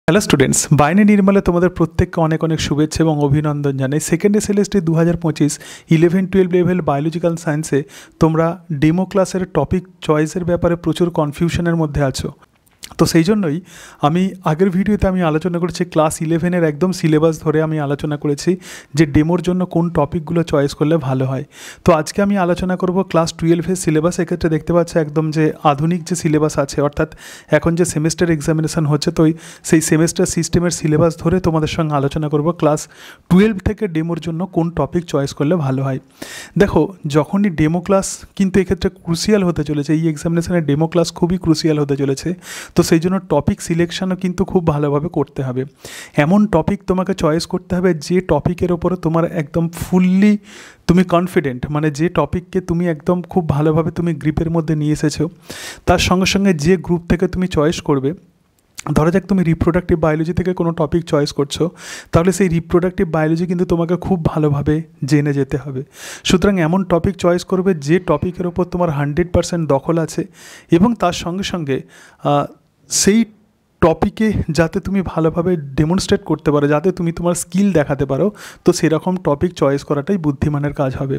Hello students, বাইনে নির্মলে তোমাদের প্রত্যেককে অনেক অনেক শুভেচ্ছা এবং অভিনন্দন জানাই। সেকেন্ড এসএলএসটি 2025 11-12 লেভেল বায়োলজিক্যাল সায়েন্সে তোমরা ডেমো ক্লাসের টপিক চয়েসের ব্যাপারে প্রচুর কনফিউশনের মধ্যে আছো। তো সেই জন্যই আমি আগের ভিডিওতে আমি আলোচনা করেছি ক্লাস 11-এর একদম সিলেবাস ধরে আমি আলোচনা করেছি যে ডেমোর জন্য কোন টপিকগুলো চয়েস করলে ভালো হয়। তো আজকে আমি আলোচনা করব ক্লাস 12-এর সিলেবাস। এক্ষেত্রে দেখতে পাচ্ছি একদম যে আধুনিক যে সিলেবাস আছে, অর্থাৎ এখন যে সেমেস্টার এক্সামিনেশন হচ্ছে, তো সেই সেমেস্টার সিস্টেমের সিলেবাস ধরে তোমাদের সঙ্গে আলোচনা করব ক্লাস 12 থেকে ডেমোর জন্য কোন টপিক চয়েস করলে ভালো হয়। দেখো, যখনই ডেমো ক্লাস কিন্তু এক্ষেত্রে ক্রুশিয়াল হতে চলেছে, এই এক্সামিনেশনের ডেমো ক্লাস খুবই ক্রুশিয়াল হতে চলেছে। তো সেই জন্য টপিক সিলেকশনও কিন্তু খুব ভালোভাবে করতে হবে। এমন টপিক তোমাকে চয়েস করতে হবে যে টপিকের ওপরে তোমার একদম ফুললি তুমি কনফিডেন্ট, মানে যে টপিককে তুমি একদম খুব ভালোভাবে তুমি গ্রিপের মধ্যে নিয়ে এসেছো। তার সঙ্গে সঙ্গে যে গ্রুপ থেকে তুমি চয়েস করবে, ধরা যাক তুমি রিপ্রোডাক্টিভ বায়োলজি থেকে কোনো টপিক চয়েস করছো, তাহলে সেই রিপ্রোডাক্টিভ বায়োলজি কিন্তু তোমাকে খুব ভালোভাবে জেনে যেতে হবে। সুতরাং এমন টপিক চয়েস করবে যে টপিকের ওপর তোমার 100% দখল আছে এবং তার সঙ্গে সঙ্গে সেই টপিকে যাতে তুমি ভালোভাবে ডেমনস্ট্রেট করতে পারো, যাতে তুমি তোমার স্কিল দেখাতে পারো, তো সেরকম টপিক চয়েস করাটাই বুদ্ধিমানের কাজ হবে।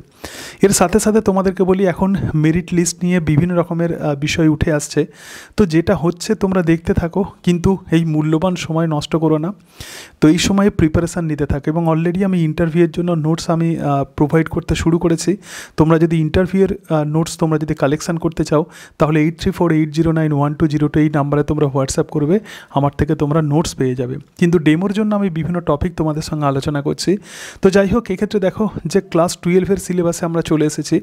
এর সাথে সাথে তোমাদেরকে বলি, এখন মেরিট লিস্ট নিয়ে বিভিন্ন রকমের বিষয় উঠে আসছে। তো যেটা হচ্ছে তোমরা দেখতে থাকো, কিন্তু এই মূল্যবান সময় নষ্ট করো না। তো এই সময়ে প্রিপারেশান নিতে থাকো এবং অলরেডি আমি ইন্টারভিউয়ের জন্য নোটস আমি প্রোভাইড করতে শুরু করেছি। তোমরা যদি ইন্টারভিউয়ের নোটস তোমরা যদি কালেকশান করতে চাও, তাহলে 8348091202 এই নাম্বারে তোমরা হোয়াটসঅ্যাপ করবে, আমার থেকে তোমরা নোটস পেয়ে যাবে। কিন্তু ডেমোর জন্য আমি বিভিন্ন টপিক তোমাদের সঙ্গে আলোচনা করছি। তো যাই হোক, এক্ষেত্রে দেখো যে ক্লাস 12-এর সিলেবাসে আমরা চলে এসেছি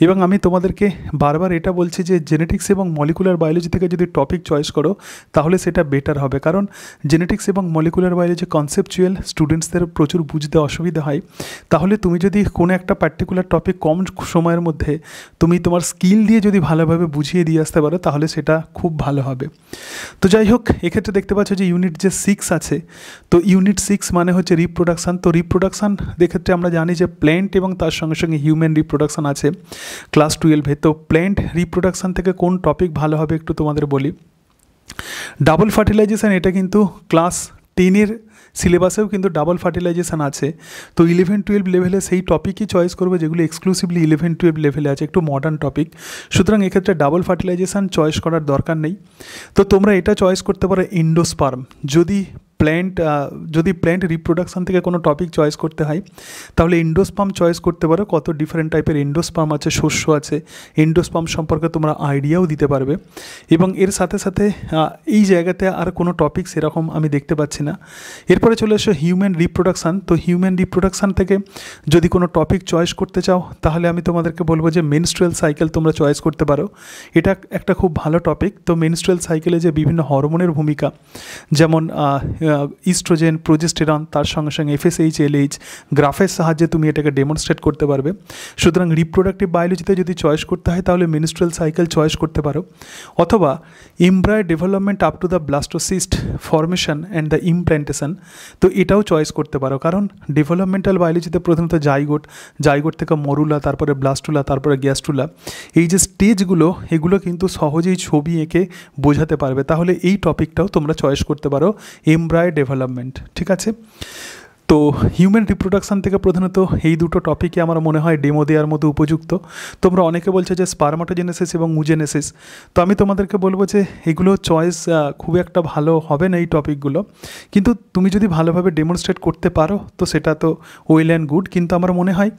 এবং আমি তোমাদেরকে বারবার এটা বলছি যে জেনেটিক্স এবং মলিকুলার বায়োলজি থেকে যদি টপিক চয়েস করো তাহলে সেটা বেটার হবে। কারণ জেনেটিক্স এবং মলিকুলার বায়োলজি কনসেপচুয়াল স্টুডেন্টসদের প্রচুর বুঝতে অসুবিধা হয়। তাহলে তুমি যদি কোনো একটা পার্টিকুলার টপিক কম সময়ের মধ্যে তুমি তোমার স্কিল দিয়ে যদি ভালোভাবে বুঝিয়ে দিয়ে আসতে পারো, তাহলে সেটা খুব ভালো হবে। তো যাই হোক, এক্ষেত্রে দেখতে পাচ্ছ যে ইউনিট যে 6 আছে, তো ইউনিট 6 মানে হচ্ছে রিপ্রোডাকশান। তো রিপ্রোডাকশান ক্ষেত্রে আমরা জানি যে প্ল্যান্ট এবং তার সঙ্গে সঙ্গে হিউম্যান রিপ্রোডাকশান আছে ক্লাস 12-এ। তো প্ল্যান্ট রিপ্রোডাকশান থেকে কোন টপিক ভালো হবে একটু তোমাদের বলি। ডাবল ফার্টিলাইজেশান, এটা কিন্তু ক্লাস 10-এর সিলেবাসেও কিন্তু ডাবল ফার্টিলাইজেশান আছে। তো 11-12 লেভেলে সেই টপিকই চয়েস করবে যেগুলো এক্সক্লুসিভলি 11-12 লেভেলে আছে, একটু মডার্ন টপিক। সুতরাং এক্ষেত্রে ডাবল ফার্টিলাইজেশান চয়েস করার দরকার নেই। তো তোমরা এটা চয়েস করতে পারো এন্ডোস্পার্ম। যদি প্ল্যান্ট রিপ্রোডাকশান থেকে কোনো টপিক চয়েস করতে হয়, তাহলে এন্ডোস্পার্ম চয়েস করতে পারো। কত ডিফারেন্ট টাইপের এন্ডোস্পার্ম আছে, শস্য আছে, এন্ডোস্পার্ম সম্পর্কে তোমরা আইডিয়াও দিতে পারবে। এবং এর সাথে সাথে এই জায়গাতে আর কোনো টপিক সেরকম আমি দেখতে পাচ্ছি না। এরপরে চলে এসো হিউম্যান রিপ্রোডাকশান। তো হিউম্যান রিপ্রোডাকশান থেকে যদি কোনো টপিক চয়েস করতে চাও, তাহলে আমি তোমাদেরকে বলবো যে মেনস্ট্রুয়াল সাইকেল তোমরা চয়েস করতে পারো। এটা একটা খুব ভালো টপিক। তো মেনস্ট্রুয়াল সাইকেলে যে বিভিন্ন হরমোনের ভূমিকা, যেমন ইস্ট্রোজেন, প্রোজেস্টেরন, তার সঙ্গে সঙ্গে FSH, LH গ্রাফের সাহায্যে তুমি এটাকে ডেমনস্ট্রেট করতে পারবে। সুতরাং রিপ্রোডাক্টিভ বায়োলজিতে যদি চয়েস করতে হয় তাহলে মেনস্ট্রুয়াল সাইকেল চয়েস করতে পারো, অথবা embryo development up to the blastocyst formation and the implantation, তো এটাও চয়েস করতে পারো। কারণ ডেভেলপমেন্টাল বায়োলজিতে প্রথমত জাইগোট থেকে মরুলা, তারপরে ব্লাস্টুলা, তারপরে গ্যাস্টুলা, এই যে স্টেজগুলো, এগুলো কিন্তু সহজেই ছবি এঁকে বোঝাতে পারবে। তাহলে এই টপিকটাও তোমরা চয়েস করতে পারো, এমব্রায়ো ডেভেলপমেন্ট। ঠিক আছে। তো হিউম্যান রিপ্রোডাকশান থেকে প্রধানত এই দুটো টপিকে আমার মনে হয় ডেমো দেওয়ার মতো উপযুক্ত। তোমরা অনেকে বলছো যে স্পারমাটোজেনেসিস এবং উজেনেসিস, তো আমি তোমাদেরকে বলবো যে এগুলো চয়েস খুব একটা ভালো হবে না এই টপিকগুলো। কিন্তু তুমি যদি ভালোভাবে ডেমনস্ট্রেট করতে পারো তো সেটা তো ওয়েল অ্যান্ড গুড। কিন্তু আমার মনে হয়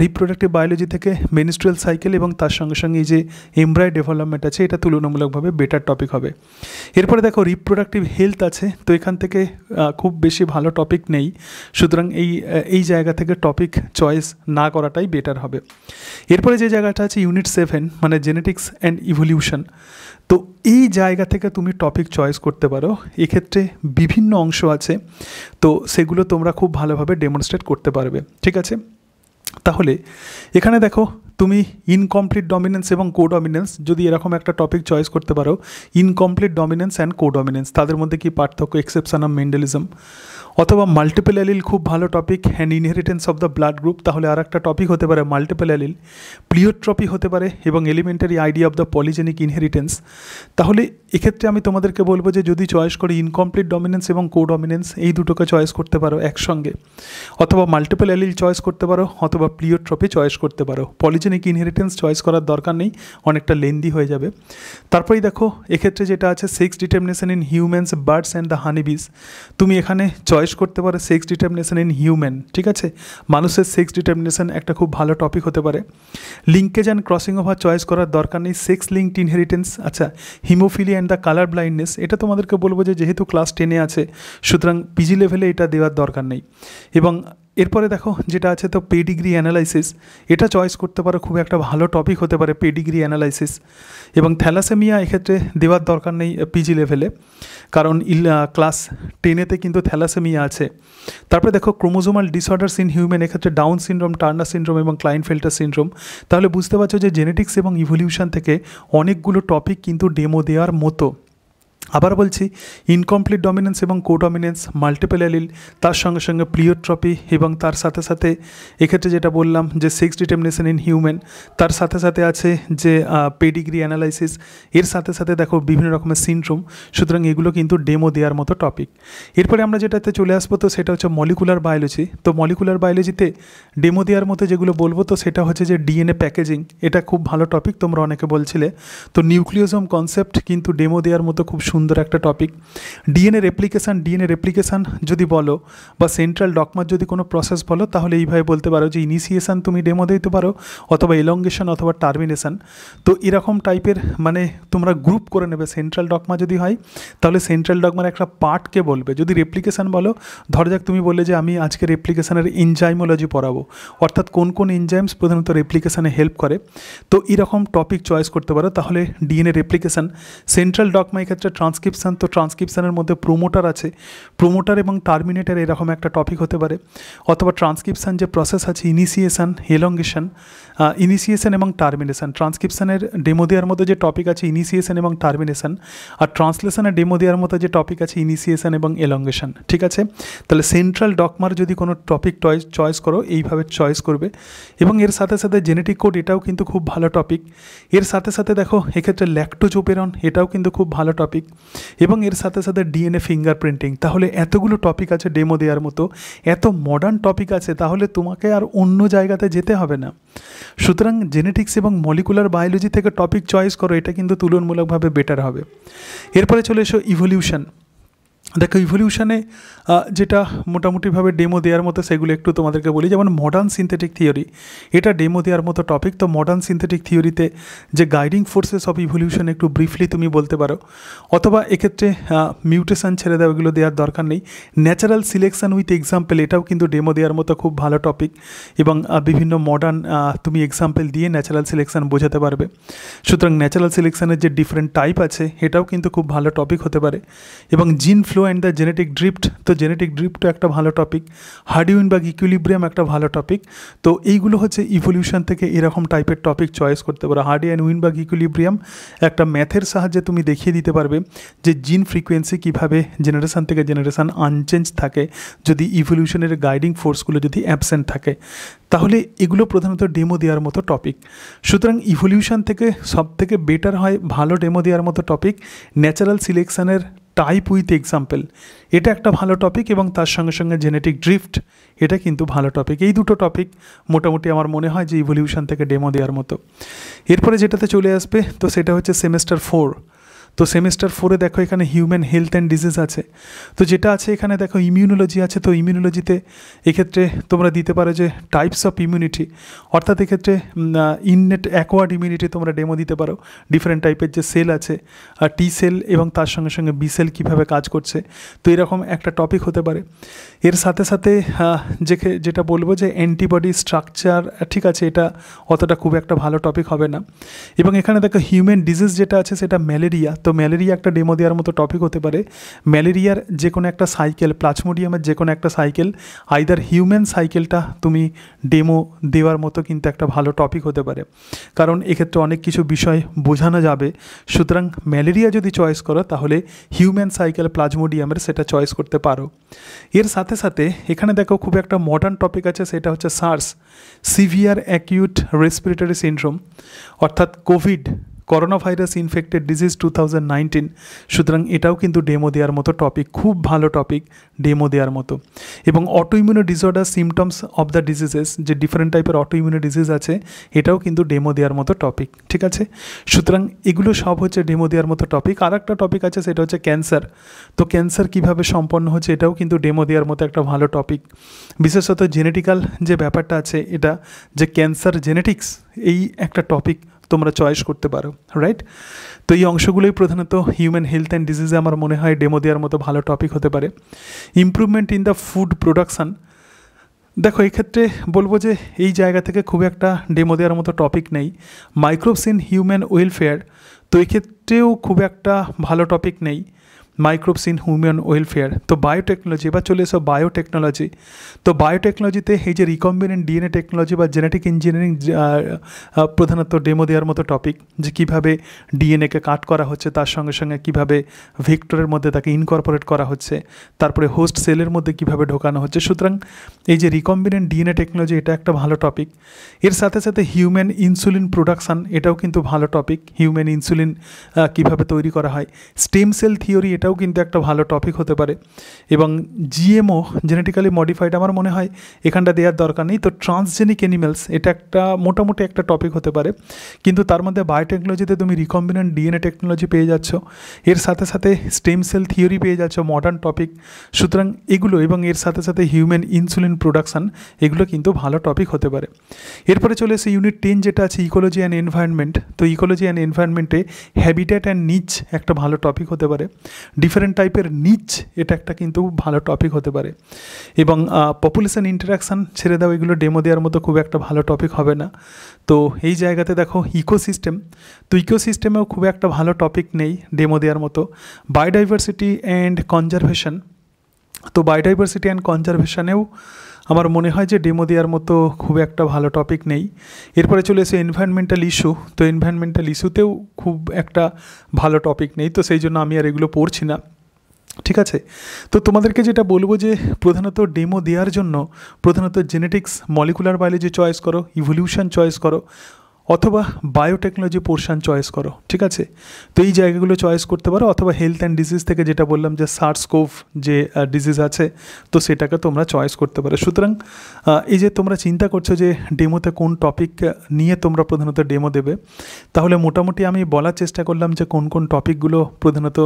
রিপ্রোডাক্টিভ বায়োলজি থেকে মেনস্ট্রুয়াল সাইকেল এবং তার সঙ্গে সঙ্গে এই যে এমব্রায়ো ডেভেলপমেন্ট আছে, এটা তুলনামূলকভাবে বেটার টপিক হবে। এরপরে দেখো রিপ্রোডাক্টিভ হেলথ আছে। তো এখান থেকে খুব বেশি ভালো টপিক নেই। সুতরাং এই জায়গা থেকে টপিক চয়েস না করাটাই বেটার হবে। এরপরে যে জায়গাটা আছে ইউনিট 7, মানে জেনেটিক্স অ্যান্ড ইভলিউশন। তো এই জায়গা থেকে তুমি টপিক চয়েস করতে পারো। এক্ষেত্রে বিভিন্ন অংশ আছে, তো সেগুলো তোমরা খুব ভালোভাবে ডেমনস্ট্রেট করতে পারবে। ঠিক আছে। তাহলে এখানে দেখো, তুমি ইনকমপ্লিট ডমিনেন্স এবং কোডমিনেন্স যদি এরকম একটা টপিক চয়েস করতে পারো, ইনকমপ্লিট ডমিনেন্স অ্যান্ড কোডমিনেন্স, তাদের মধ্যে কি পার্থক্য, এক্সেপশন অফ মেন্ডেলিজম। অথবা মাল্টিপল অ্যালিল, খুব ভালো topic, and inheritance of the blood group, তাহলে আর একটা টপিক হতে পারে মাল্টিপল অ্যালিল। প্লিওট্রপি হতে পারে এবং elementary idea of the polygenic inheritance. তাহলে এক্ষেত্রে আমি তোমাদেরকে বলবো যে যদি চয়েস করি ইনকমপ্লিট ডমিনেন্স এবং কোডমিনেন্স, এই দুটোকে চয়েস করতে পারো একসঙ্গে, অথবা মাল্টিপল অ্যালিল চয়েস করতে পারো, অথবা প্লিওট্রপি চয়েস করতে পারো। পলিজেনিক ইনহেরিটেন্স চয়েস করার দরকার নেই, অনেকটা লেন্দি হয়ে যাবে। তারপরেই দেখো এক্ষেত্রে যেটা আছে sex determination in humans, birds and the honeybees, তুমি এখানে চয়েস করতে পারো সেক্স ডিটারমিনেশন ইন হিউম্যান, ঠিক আছে, মানুষের সেক্স ডিটারমিনেশন একটা খুব ভালো টপিক হতে পারে। Linkage and crossing over choice করার দরকার নেই, সেক্স লিঙ্কড ইনহেরিটেন্স, আচ্ছা, haemophilia and the colour blindness, এটা তোমাদেরকে বলবো যে যেহেতু ক্লাস 10-এ আছে সুতরাং পিজি লেভেলে এটা দেওয়ার দরকার নেই। এবং এরপরে দেখো যেটা আছে তো পেডিগ্রি অ্যানালাইসিস, এটা চয়েস করতে পারো, খুব একটা ভালো টপিক হতে পারে পেডিগ্রি অ্যানালাইসিস। এবং থ্যালাসেমিয়া এক্ষেত্রে দেওয়ার দরকার নেই পিজি লেভেলে, কারণ ক্লাস 10-এতে কিন্তু থ্যালাসেমিয়া আছে। তারপরে দেখো ক্রোমোজোমাল ডিসঅর্ডারস ইন হিউম্যান, এক্ষেত্রে ডাউন সিনড্রোম, টার্নার সিনড্রোম এবং ক্লাইনফেল্টার সিনড্রোম। তাহলে বুঝতে পারছো যে জেনেটিক্স এবং ইভলিউশন থেকে অনেকগুলো টপিক কিন্তু ডেমো দেওয়ার মতো। আবার বলছি, ইনকমপ্লিট ডমিনেন্স এবং কোডমিনেন্স, মাল্টিপল অ্যালিল, তার সঙ্গে সঙ্গে প্লিওট্রপি, এবং তার সাথে সাথে এক্ষেত্রে যেটা বললাম যে সেক্স ডিটারমিনেশন ইন হিউম্যান, তার সাথে সাথে আছে যে পেডিগ্রি অ্যানালাইসিস, এর সাথে সাথে দেখো বিভিন্ন রকমের সিনড্রোম। সুতরাং এগুলো কিন্তু ডেমো দেওয়ার মতো টপিক। এরপরে আমরা যেটাতে চলে আসবো তো সেটা হচ্ছে মলিকুলার বায়োলজি। তো মলিকুলার বায়োলজিতে ডেমো দেওয়ার মতো যেগুলো বলবো তো সেটা হচ্ছে যে ডিএনএ প্যাকেজিং, এটা খুব ভালো টপিক, তোমরা অনেকে বলছিলে। তো নিউক্লিওজোম কনসেপ্ট কিন্তু ডেমো দেওয়ার মতো খুব সুন্দর একটা টপিক। ডিএনএ রেপ্লিকেশান যদি বলো বা সেন্ট্রাল ডগমার যদি কোনো প্রসেস বলো, তাহলে এইভাবে বলতে পারো যে ইনিশিয়েশান তুমি ডেমো দিতে পারো, অথবা এলঙ্গেশন অথবা টার্মিনেশান। তো এরকম টাইপের মানে তোমরা গ্রুপ করে নেবে। সেন্ট্রাল ডগমা যদি হয় তাহলে সেন্ট্রাল ডগমার একটা পার্টকে বলবে। যদি রেপ্লিকেশান বলো, ধর যাক তুমি বললে যে আমি আজকে রেপ্লিকেশানের এনজাইমোলজি পড়াবো, অর্থাৎ কোন কোন এনজাইমস প্রধানত রেপ্লিকেশানে হেল্প করে, তো এরকম টপিক চয়েস করতে পারো। তাহলে ডিএনএ রেপ্লিকেশান, সেন্ট্রাল ডগমা এক্ষেত্রে ট্রান্সক্রিপশান, তো ট্রান্সক্রিপশানের মধ্যে প্রোমোটার আছে, প্রোমোটার এবং টার্মিনেটার এরকম একটা টপিক হতে পারে। অথবা ট্রান্সক্রিপশান যে প্রসেস আছে, ইনিশিয়েশান, এলঙ্গেশন, ইনিশিয়েশান এবং টার্মিনেশান। ট্রান্সক্রিপশানের ডেমো দেওয়ার মতো যে টপিক আছে ইনিশিয়েশান এবং টার্মিনেশান, আর ট্রান্সলেশনের ডেমো দেওয়ার মতো যে টপিক আছে ইনিশিয়েশান এবং এলঙ্গেশন, ঠিক আছে। তাহলে সেন্ট্রাল ডগমার যদি কোনো টপিক চয়েস করো এইভাবে চয়েস করবে। এবং এর সাথে সাথে জেনেটিক কোড, এটাও কিন্তু খুব ভালো টপিক। এর সাথে সাথে দেখো এক্ষেত্রে ল্যাক্টোজোপেরন, এটাও কিন্তু খুব ভালো টপিক। এবং এর সাথে সাথে ডিএনএ ফিঙ্গারপ্রিন্টিং। তাহলে এতগুলো টপিক আছে ডেমো দেওয়ার মতো, এত মডার্ন টপিক আছে, তাহলে তোমাকে আর অন্য জায়গাতে যেতে হবে না। সুতরাং জেনেটিক্স এবং মলিকুলার বায়োলজি থেকে টপিক চয়েস করো, এটা কিন্তু তুলনামূলকভাবে বেটার হবে। এরপরে চলে এসো ইভলিউশন। দেখো ইভলিউশনে যেটা মোটামুটিভাবে ডেমো দেওয়ার মতো সেগুলো একটু তোমাদেরকে বলি। যেমন মডার্ন সিনথেটিক থিওরি, এটা ডেমো দেওয়ার মতো টপিক। তো মডার্ন সিনথেটিক থিওরিতে যে গাইডিং ফোর্সেস অফ ইভলিউশন একটু ব্রিফলি তুমি বলতে পারো। অথবা এক্ষেত্রে মিউটেশন ছেড়ে দাও, এগুলো দেওয়ার দরকার নেই। ন্যাচারাল সিলেকশন উইথ এক্সাম্পল, এটাও কিন্তু ডেমো দেওয়ার মতো খুব ভালো টপিক। এবং বিভিন্ন মডার্ন তুমি এক্সাম্পল দিয়ে ন্যাচারাল সিলেকশন বোঝাতে পারবে। সুতরাং ন্যাচারাল সিলেকশনের যে ডিফারেন্ট টাইপ আছে এটাও কিন্তু খুব ভালো টপিক হতে পারে। এবং জিন flow and the genetic drift, তো জেনেটিক ড্রিফটও একটা ভালো টপিক। হার্ডি-উইনবার্গ ইকুইলিব্রিয়াম একটা ভালো টপিক। তো এইগুলো হচ্ছে ইভলিউশন থেকে এরকম টাইপের টপিক চয়েস করতে পারো। হার্ডি অ্যান্ড উইনবার্গ ইকুইলিব্রিয়াম একটা ম্যাথের সাহায্যে তুমি দেখিয়ে দিতে পারবে যে জিন ফ্রিকোয়েন্সি কীভাবে জেনারেশান থেকে জেনারেশান আনচেঞ্জ থাকে যদি ইভলিউশনের গাইডিং ফোর্সগুলো যদি অ্যাবসেন্ট থাকে। তাহলে এগুলো প্রধানত ডেমো দেওয়ার মতো টপিক। সুতরাং ইভলিউশন থেকে সবথেকে বেটার হয় ভালো ডেমো দেওয়ার মতো টপিক ন্যাচারাল সিলেকশানের টাইপ উইথ এক্সাম্পল, এটা একটা ভালো টপিক। এবং তার সঙ্গে সঙ্গে জেনেটিক ড্রিফট, এটা কিন্তু ভালো টপিক। এই দুটো টপিক মোটামুটি আমার মনে হয় যে ইভলিউশন থেকে ডেমো দেওয়ার মতো। এরপরে যেটাতে চলে আসবে তো সেটা হচ্ছে সেমেস্টার 4। তো সেমেস্টার 4-এ দেখো এখানে হিউম্যান হেলথ অ্যান্ড ডিজিজ আছে। তো যেটা আছে এখানে দেখো ইমিউনোলজি আছে। তো ইমিউনোলজিতে এক্ষেত্রে তোমরা দিতে পারো যে টাইপস অফ ইমিউনিটি, অর্থাৎ এক্ষেত্রে ইননেট অ্যাকোয়ার্ড ইমিউনিটি তোমরা ডেমো দিতে পারো। ডিফারেন্ট টাইপের যে সেল আছে, টি সেল এবং তার সঙ্গে সঙ্গে বি সেল কীভাবে কাজ করছে, তো এরকম একটা টপিক হতে পারে। এর সাথে সাথে যেটা বলবো যে অ্যান্টিবডি স্ট্রাকচার, ঠিক আছে, এটা অতটা খুব একটা ভালো টপিক হবে না। এবং এখানে দেখো হিউম্যান ডিজিজ যেটা আছে সেটা ম্যালেরিয়া। তো ম্যালেরিয়া একটা ডেমো দেওয়ার মতো টপিক হতে পারে। ম্যালেরিয়ার যে কোনো একটা সাইকেল, প্লাজমোডিয়ামের যে কোনো একটা সাইকেল, আইদার হিউম্যান সাইকেলটা তুমি ডেমো দেওয়ার মতো কিন্তু একটা ভালো টপিক হতে পারে, কারণ এক্ষেত্রে অনেক কিছু বিষয় বোঝানো যাবে। সুতরাং ম্যালেরিয়া যদি চয়েস করো তাহলে হিউম্যান সাইকেল প্লাজমোডিয়ামের সেটা চয়েস করতে পারো। এর সাথে সাথে এখানে দেখো খুব একটা মডার্ন টপিক আছে, সেটা হচ্ছে SARS, severe acute respiratory syndrome, অর্থাৎ COVID, corona virus infected disease 2019। সুতরাং এটাও কিন্তু ডেমো দেওয়ার মতো টপিক, খুব ভালো টপিক ডেমো দেওয়ার মতো। এবং autoimmune disorder symptoms of the diseases, যে ডিফারেন্ট টাইপের অটোইমিউনো ডিজিজ আছে, এটাও কিন্তু ডেমো দেওয়ার মতো টপিক, ঠিক আছে। সুতরাং এগুলো সব হচ্ছে ডেমো দেওয়ার মতো টপিক। আর একটা টপিক আছে, সেটা হচ্ছে ক্যান্সার। তো ক্যান্সার কীভাবে সম্পন্ন হচ্ছে, এটাও কিন্তু ডেমো দেওয়ার মতো একটা ভালো টপিক। বিশেষত জেনেটিক্যাল যে ব্যাপারটা আছে, এটা যে ক্যান্সার জেনেটিক্স, এই একটা টপিক তোমরা চয়েস করতে পারো, রাইট। তো এই অংশগুলোই প্রধানত হিউম্যান হেলথ অ্যান্ড ডিজিজে আমার মনে হয় ডেমো দেওয়ার মতো ভালো টপিক হতে পারে। Improvement in the food production, দেখো এক্ষেত্রে বলবো যে এই জায়গা থেকে খুব একটা ডেমো দেওয়ার মতো টপিক নেই। মাইক্রোবস ইন হিউম্যান ওয়েলফেয়ার, তো এক্ষেত্রেও খুব একটা ভালো টপিক নেই। মাইক্রোবস ইন হিউম্যান ওয়েলফেয়ার, তো বায়োটেকনোলজি, এবার চলে এসো বায়োটেকনোলজি। তো বায়োটেকনোলজিতে এই যে রিকম্বিনেন্ট ডিএনএ টেকনোলজি বা জেনেটিক ইঞ্জিনিয়ারিং প্রধানত ডেমো দেওয়ার মতো টপিক, যে কীভাবে ডিএনএকে কাট করা হচ্ছে, তার সঙ্গে সঙ্গে কীভাবে ভেক্টরের মধ্যে তাকে ইনকর্পোরেট করা হচ্ছে, তারপরে হোস্ট সেলের মধ্যে কীভাবে ঢোকানো হচ্ছে। সুতরাং এই যে রিকম্বিনেন্ট ডিএনএ টেকনোলজি, এটা একটা ভালো টপিক। এর সাথে সাথে হিউম্যান ইনসুলিন প্রোডাকশান, এটাও কিন্তু ভালো টপিক। হিউম্যান ইনসুলিন কীভাবে তৈরি করা হয়। স্টেম সেল থিওরি, এটাও কিন্তু একটা ভালো টপিক হতে পারে। এবং জিএমও, জেনেটিক্যালি মডিফাইড, আমার মনে হয় এখানটা দেওয়ার দরকার নেই। তো ট্রান্সজেনিক অ্যানিমেলস, এটা একটা মোটামুটি একটা টপিক হতে পারে, কিন্তু তার মধ্যে বায়োটেকনোলজিতে তুমি রিকম্বিনেন্ট ডিএনএ টেকনোলজি পেয়ে যাচ্ছ, এর সাথে সাথে স্টেম সেল থিওরি পেয়ে যাচ্ছ, মডার্ন টপিক। সুতরাং এগুলো এবং এর সাথে সাথে হিউম্যান ইনসুলিন প্রোডাকশান, এগুলো কিন্তু ভালো টপিক হতে পারে। এরপরে চলে এসে ইউনিট 10, যেটা আছে ইকোলজি অ্যান্ড এনভায়রনমেন্ট। তো ইকোলজি অ্যান্ড এনভায়রনমেন্টে হ্যাবিটেট অ্যান্ড নিচ একটা ভালো টপিক হতে পারে। ডিফারেন্ট টাইপের নিচ, এটা একটা কিন্তু ভালো টপিক হতে পারে। এবং পপুলেশন ইন্টারাকশান ছেড়ে দাও, এগুলো ডেমো দেওয়ার মতো খুব একটা ভালো টপিক হবে না। তো এই জায়গাতে দেখো ইকোসিস্টেম, তো ইকোসিস্টেমেও খুব একটা ভালো টপিক নেই ডেমো দেওয়ার মতো। বায়োডাইভার্সিটি অ্যান্ড কনজারভেশন, তো বায়োডাইভার্সিটি অ্যান্ড কনজারভেশনেও আমার মনে হয় যে ডেমো দেওয়ার মতো খুব একটা ভালো টপিক নেই। এরপরে চলে এসে এনভায়রনমেন্টাল ইস্যু, তো এনভায়রনমেন্টাল ইস্যুতেও খুব একটা ভালো টপিক নেই, তো সেই জন্য আমি আর এগুলো পড়ছি না, ঠিক আছে। তো তোমাদেরকে যেটা বলবো যে প্রধানত ডেমো দেওয়ার জন্য প্রধানত জেনেটিক্স, মলিকুলার বায়োলজি চয়েস করো, ইভলিউশন চয়েস করো, অথবা বায়োটেকনোলজি পোর্শন চয়েস করো, ঠিক আছে। তো এই জায়গাগুলো চয়েস করতে পারো, অথবা হেলথ অ্যান্ড ডিজিজ থেকে যেটা বললাম যে সার্স-কোভ যে ডিজিজ আছে, তো সেটাকে তোমরা চয়েস করতে পারো। সুতরাং এই যে তোমরা চিন্তা করছো যে ডেমোতে কোন টপিক নিয়ে তোমরা প্রধানত ডেমো দেবে, তাহলে মোটামুটি আমি বলার চেষ্টা করলাম যে কোন কোন টপিকগুলো প্রধানত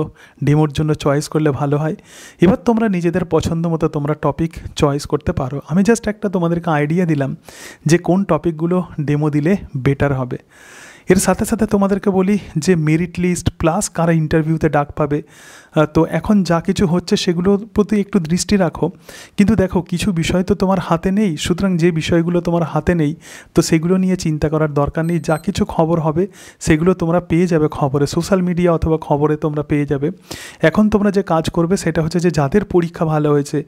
ডেমোর জন্য চয়েস করলে ভালো হয়। এবার তোমরা নিজেদের পছন্দ মতো তোমরা টপিক চয়েস করতে পারো। আমি জাস্ট একটা তোমাদেরকে আইডিয়া দিলাম যে কোন টপিকগুলো ডেমো দিলে বেটার হবে। এর সাথে সাথে তোমাদেরকে বলি যে মেরিট লিস্ট প্লাস কারা ইন্টারভিউতে ডাক পাবে, তো এখন যা কিছু হচ্ছে সেগুলোর প্রতি একটু দৃষ্টি রাখো। কিন্তু দেখো কিছু বিষয় তো তোমার হাতে নেই, সুতরাং যে বিষয়গুলো তোমার হাতে নেই তো সেগুলো নিয়ে চিন্তা করার দরকার নেই। যা কিছু খবর হবে সেগুলো তোমরা পেয়ে যাবে খবরে, সোশ্যাল মিডিয়া অথবা খবরে তোমরা পেয়ে যাবে। এখন তোমরা যে কাজ করবে সেটা হচ্ছে যে যাদের পরীক্ষা ভালো হয়েছে,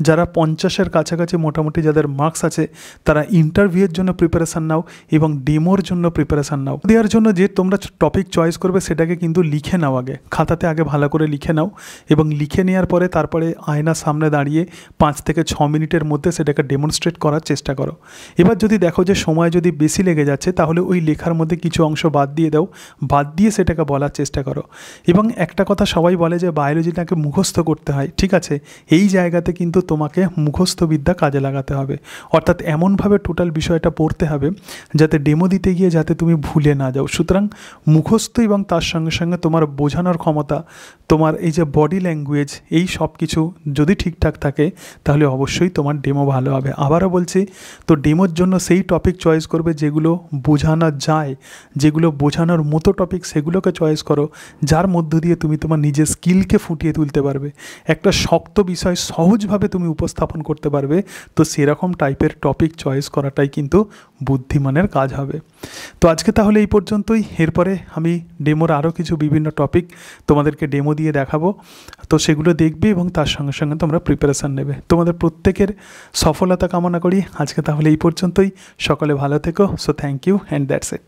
যারা 50-এর কাছাকাছি মোটামুটি যাদের মার্কস আছে, তারা ইন্টারভিউয়ের জন্য প্রিপারেশান নাও এবং ডেমোর জন্য প্রিপারেশান নাও। দেওয়ার জন্য যে তোমরা টপিক চয়েস করবে সেটাকে কিন্তু লিখে নাও, আগে খাতাতে আগে ভালো করে লিখে নাও, এবং লিখে নেওয়ার পরে তারপরে আয়নার সামনে দাঁড়িয়ে 5 থেকে 6 মিনিটের মধ্যে সেটাকে ডেমনস্ট্রেট করার চেষ্টা করো। এবার যদি দেখো যে সময় যদি বেশি লেগে যাচ্ছে, তাহলে ওই লেখার মধ্যে কিছু অংশ বাদ দিয়ে দাও, বাদ দিয়ে সেটাকে বলার চেষ্টা করো। এবং একটা কথা সবাই বলে যে বায়োলজিটাকে মুখস্থ করতে হয়, ঠিক আছে, এই জায়গাতে কিন্তু তোমাকে মুখস্থ বিদ্যা কাজে লাগাতে হবে। অর্থাৎ এমনভাবে টোটাল বিষয়টা পড়তে হবে যাতে ডেমো দিতে গিয়ে যাতে তুমি ভুলে না যাও। সুতরাং মুখস্থ এবং তার সঙ্গে সঙ্গে তোমার বোঝানোর ক্ষমতা, তোমার এই যে বডি ল্যাঙ্গুয়েজ, এই সব কিছু যদি ঠিকঠাক থাকে তাহলে অবশ্যই তোমার ডেমো ভালো হবে। আবারও বলছি, তো ডেমোর জন্য সেই টপিক চয়েস করবে যেগুলো বোঝানো যায়, যেগুলো বোঝানোর মতো টপিক, সেগুলোকে চয়েস করো, যার মধ্য দিয়ে তুমি তোমার নিজের স্কিলকে ফুটিয়ে তুলতে পারবে, একটা শক্ত বিষয় সহজভাবে তুমি উপস্থাপন করতে পারবে। তো সেরকম টাইপের টপিক চয়েস করাটাই কিন্তু বুদ্ধিমানের কাজ হবে। তো আজকে তাহলে এই পর্যন্তই। এরপরে আমি ডেমোর আরও কিছু বিভিন্ন টপিক তোমাদেরকে ডেমো দিয়ে দেখাবো, তো সেগুলো দেখবে এবং তার সঙ্গে সঙ্গে তোমরা প্রিপারেশান নেবে। তোমাদের প্রত্যেকের সফলতা কামনা করি। আজকে তাহলে এই পর্যন্তই। সকলে ভালো থেকো। So thank you and that's it.